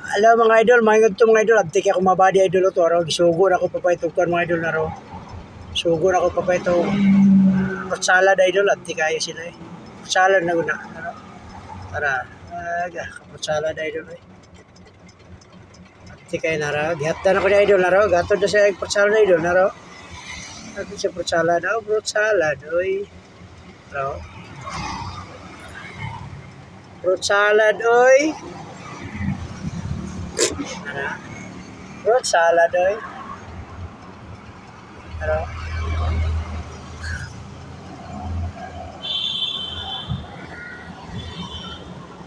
Hello mga idol, mahingod to mga idol. Abtik ako mabadi idol to. Araw, gisugo na ako papaytukan mga idol na raw. Sugo na ako papayto. Salad idol, abtik kayo sila eh. Salad na guna. Tara, salad idol eh. Abtik kayo na raw. Gihatan ako ni idol na raw. Gatod na siya yung salad idol na raw. Gatod siya fruit salad. Oh, fruit salad. Oy. Raw. Fruit salad, oy. Fruit salad, oy. Ano?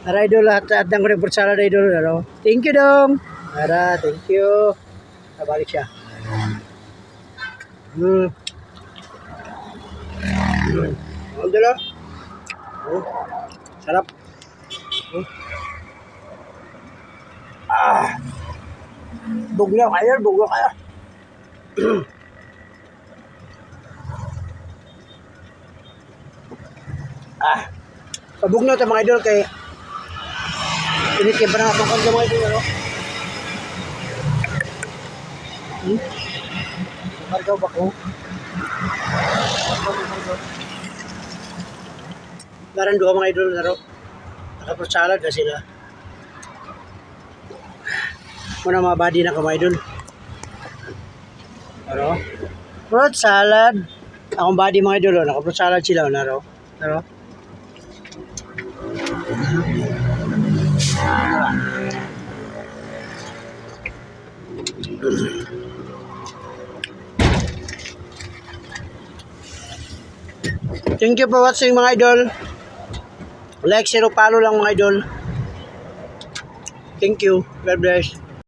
Tara idol, lahat ng fruit salad idol. Ano? Thank you dong. Tara, thank you. Nabalik siya. Idol, oh. Sarap. Bugnaw kayo, bugnaw kayo. Pabugnaw ito mga idol kay pinitya pa na akong mga idol, ano? Margaw ba ko? Laran doon mga idol, ano? Nakapag-salad na sila. Muna mga body na ka mga idol. Ano? Fruit salad. Akong body mga idol, nakapag salad sila, ano? Ano? Thank you for watching mga idol. Like, share, follow lang mga idol. Thank you. God bless.